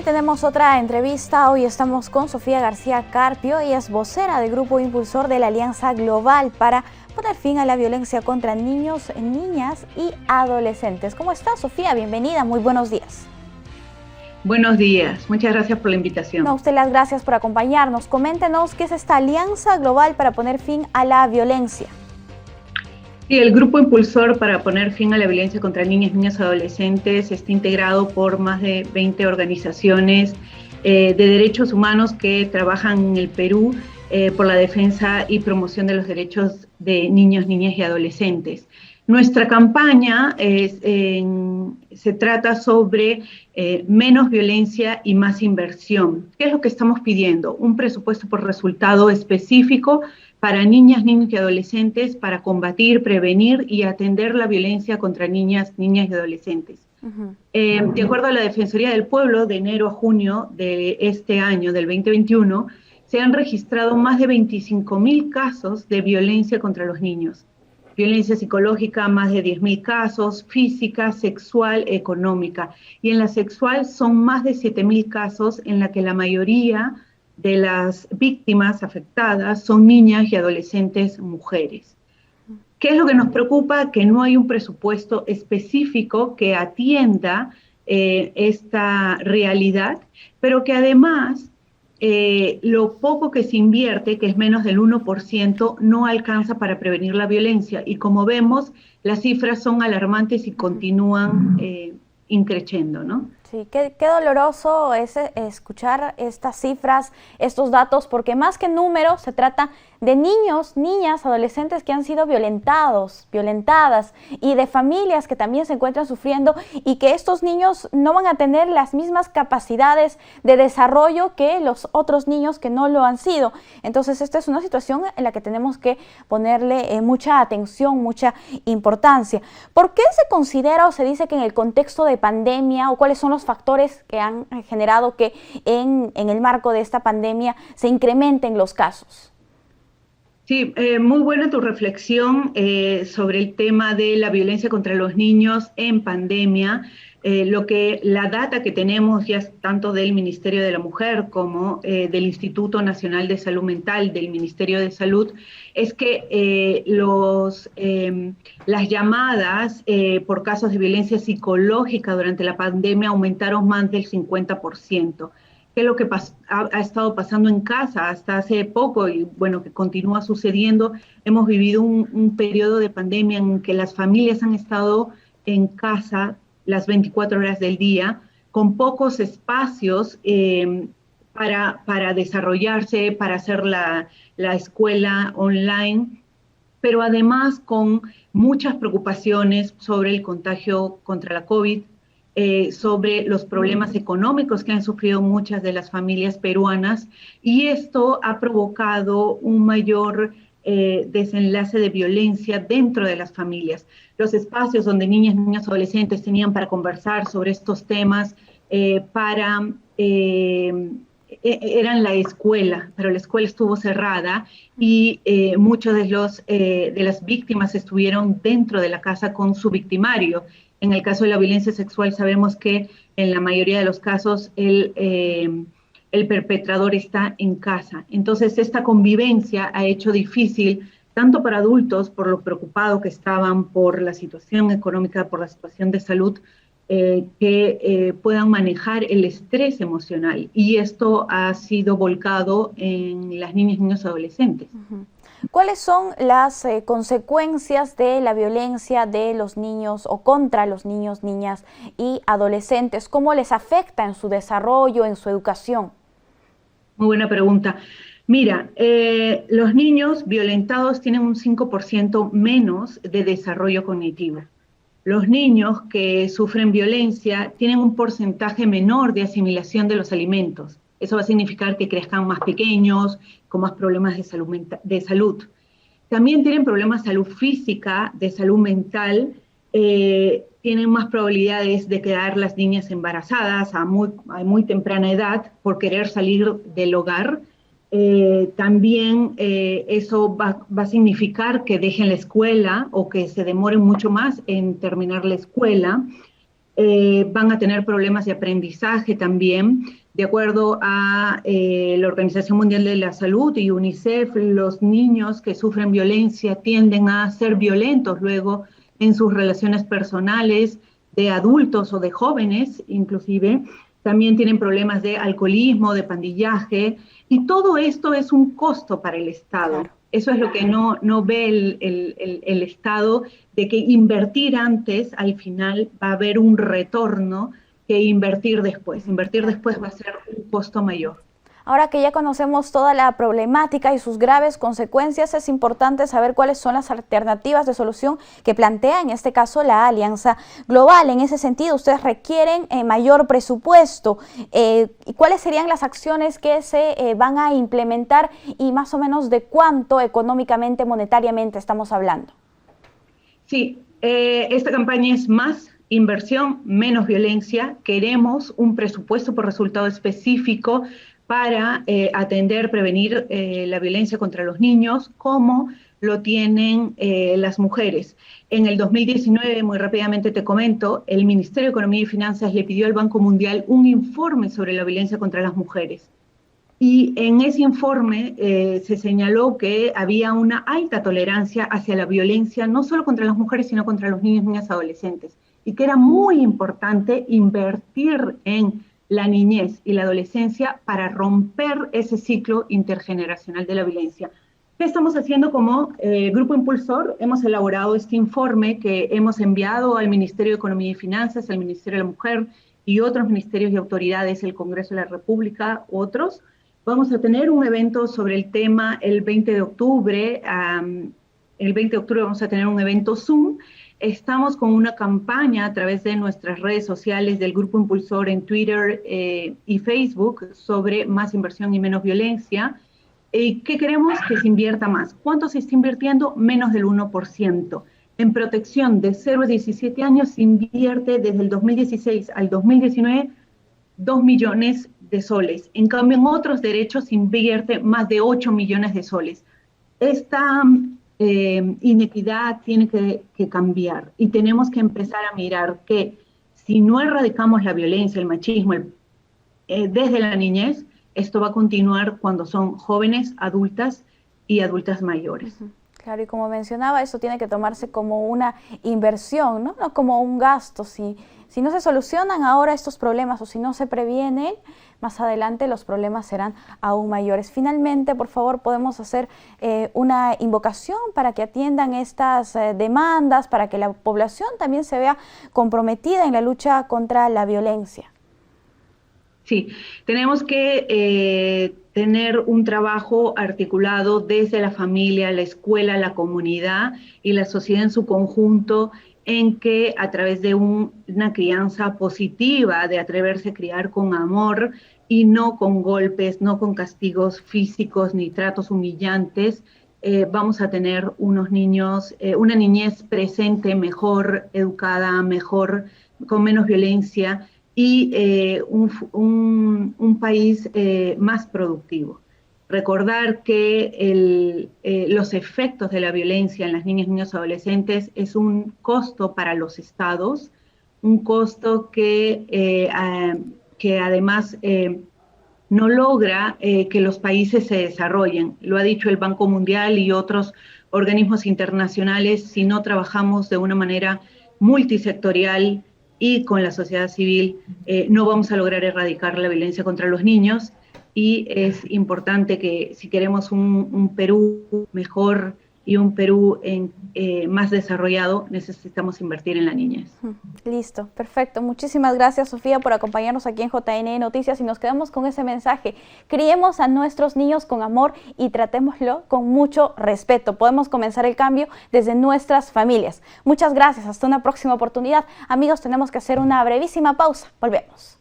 tenemos otra entrevista. Hoy estamos con Sofía García Carpio. Ella es vocera del grupo impulsor de la Alianza Global para poner fin a la violencia contra niños, niñas y adolescentes. ¿Cómo está, Sofía? Bienvenida, muy buenos días. Buenos días, muchas gracias por la invitación. No, a usted las gracias por acompañarnos. Coméntenos qué es esta Alianza Global para poner fin a la violencia. Sí, el grupo impulsor para poner fin a la violencia contra niñas, niños y adolescentes está integrado por más de 20 organizaciones de derechos humanos que trabajan en el Perú por la defensa y promoción de los derechos de niños, niñas y adolescentes. Nuestra campaña se trata sobre menos violencia y más inversión. ¿Qué es lo que estamos pidiendo? Un presupuesto por resultado específico para niñas, niños y adolescentes para combatir, prevenir y atender la violencia contra niñas, niñas y adolescentes. De acuerdo a la Defensoría del Pueblo, de enero a junio de este año, del 2021, se han registrado más de 25.000 casos de violencia contra los niños. Violencia psicológica, más de 10.000 casos, física, sexual, económica. Y en la sexual son más de 7.000 casos en la que la mayoría de las víctimas afectadas son niñas y adolescentes mujeres. ¿Qué es lo que nos preocupa? Que no hay un presupuesto específico que atienda esta realidad, pero que además lo poco que se invierte, que es menos del 1%, no alcanza para prevenir la violencia. Y como vemos, las cifras son alarmantes y continúan increciendo, ¿no? Sí, qué doloroso es escuchar estas cifras, estos datos, porque más que números se trata de niños, niñas, adolescentes que han sido violentadas, y de familias que también se encuentran sufriendo y que estos niños no van a tener las mismas capacidades de desarrollo que los otros niños que no lo han sido. Entonces, esta es una situación en la que tenemos que ponerle mucha atención, mucha importancia. ¿Por qué se considera o se dice que en el contexto de pandemia, o cuáles son los factores que han generado que en el marco de esta pandemia se incrementen los casos? Sí, muy buena tu reflexión sobre el tema de la violencia contra los niños en pandemia. La data que tenemos ya tanto del Ministerio de la Mujer como del Instituto Nacional de Salud Mental del Ministerio de Salud es que las llamadas por casos de violencia psicológica durante la pandemia aumentaron más del 50%. ¿Qué es lo que ha estado pasando en casa hasta hace poco y bueno, que continúa sucediendo? Hemos vivido un periodo de pandemia en que las familias han estado en casa las 24 horas del día, con pocos espacios para desarrollarse, para hacer la escuela online, pero además con muchas preocupaciones sobre el contagio contra la COVID, sobre los problemas económicos que han sufrido muchas de las familias peruanas, y esto ha provocado un mayor desenlace de violencia dentro de las familias. Los espacios donde niñas, niños, adolescentes tenían para conversar sobre estos temas eran la escuela, pero la escuela estuvo cerrada y muchas de las víctimas estuvieron dentro de la casa con su victimario. En el caso de la violencia sexual sabemos que en la mayoría de los casos el perpetrador está en casa. Entonces esta convivencia ha hecho difícil tanto para adultos por lo preocupados que estaban por la situación económica, por la situación de salud, que puedan manejar el estrés emocional. Y esto ha sido volcado en las niñas, niños y adolescentes. ¿Cuáles son las consecuencias de la violencia de los niños o contra los niños, niñas y adolescentes? ¿Cómo les afecta en su desarrollo, en su educación? Muy buena pregunta. Mira, los niños violentados tienen un 5% menos de desarrollo cognitivo. Los niños que sufren violencia tienen un porcentaje menor de asimilación de los alimentos. Eso va a significar que crezcan más pequeños, con más problemas de salud. También tienen problemas de salud física, de salud mental, tienen más probabilidades de quedar las niñas embarazadas a muy temprana edad por querer salir del hogar. También eso va a significar que dejen la escuela o que se demoren mucho más en terminar la escuela. van a tener problemas de aprendizaje también. De acuerdo a la Organización Mundial de la Salud y UNICEF, los niños que sufren violencia tienden a ser violentos luego en sus relaciones personales, de adultos o de jóvenes inclusive. También tienen problemas de alcoholismo, de pandillaje, y todo esto es un costo para el Estado. Claro. Eso es lo que no ve el Estado, de que invertir antes, al final va a haber un retorno que invertir después. Invertir después va a ser un costo mayor. Ahora que ya conocemos toda la problemática y sus graves consecuencias, es importante saber cuáles son las alternativas de solución que plantea, en este caso, la Alianza Global. En ese sentido, ustedes requieren mayor presupuesto. ¿Cuáles serían las acciones que se van a implementar y más o menos de cuánto económicamente, monetariamente estamos hablando? Sí, esta campaña es más inversión, menos violencia. Queremos un presupuesto por resultado específico para atender, prevenir la violencia contra los niños, como lo tienen las mujeres. En el 2019, muy rápidamente te comento, el Ministerio de Economía y Finanzas le pidió al Banco Mundial un informe sobre la violencia contra las mujeres. Y en ese informe se señaló que había una alta tolerancia hacia la violencia, no solo contra las mujeres, sino contra los niños, niñas, adolescentes. Y que era muy importante invertir en la niñez y la adolescencia para romper ese ciclo intergeneracional de la violencia. ¿Qué estamos haciendo como Grupo Impulsor? Hemos elaborado este informe que hemos enviado al Ministerio de Economía y Finanzas, al Ministerio de la Mujer y otros ministerios y autoridades, el Congreso de la República, otros. Vamos a tener un evento sobre el tema el 20 de octubre. El 20 de octubre vamos a tener un evento Zoom. Estamos con una campaña a través de nuestras redes sociales del Grupo Impulsor en Twitter y Facebook sobre más inversión y menos violencia. ¿Qué queremos? Que se invierta más. ¿Cuánto se está invirtiendo? Menos del 1%. En protección de 0 a 17 años se invierte desde el 2016 al 2019 2 millones de soles. En cambio, en otros derechos se invierte más de 8 millones de soles. Esta inequidad tiene que cambiar y tenemos que empezar a mirar que si no erradicamos la violencia, el machismo desde la niñez, esto va a continuar cuando son jóvenes, adultas y adultas mayores. Claro, y como mencionaba, eso tiene que tomarse como una inversión, ¿no? No como un gasto. Si no se solucionan ahora estos problemas o si no se previenen, más adelante los problemas serán aún mayores. Finalmente, por favor, podemos hacer una invocación para que atiendan estas demandas, para que la población también se vea comprometida en la lucha contra la violencia. Sí, tenemos que tener un trabajo articulado desde la familia, la escuela, la comunidad y la sociedad en su conjunto, en que a través de una crianza positiva, de atreverse a criar con amor y no con golpes, no con castigos físicos ni tratos humillantes, vamos a tener unos niños, una niñez presente, mejor educada, mejor, con menos violencia, y un país más productivo. Recordar que los efectos de la violencia en las niñas, niños y adolescentes es un costo para los estados, un costo que además no logra que los países se desarrollen. Lo ha dicho el Banco Mundial y otros organismos internacionales: si no trabajamos de una manera multisectorial y con la sociedad civil, no vamos a lograr erradicar la violencia contra los niños. Y es importante que si queremos un Perú mejor y un Perú más desarrollado, necesitamos invertir en la niñez. Listo, perfecto. Muchísimas gracias, Sofía, por acompañarnos aquí en JN Noticias, y nos quedamos con ese mensaje. Criemos a nuestros niños con amor y tratémoslo con mucho respeto. Podemos comenzar el cambio desde nuestras familias. Muchas gracias. Hasta una próxima oportunidad. Amigos, tenemos que hacer una brevísima pausa. Volvemos.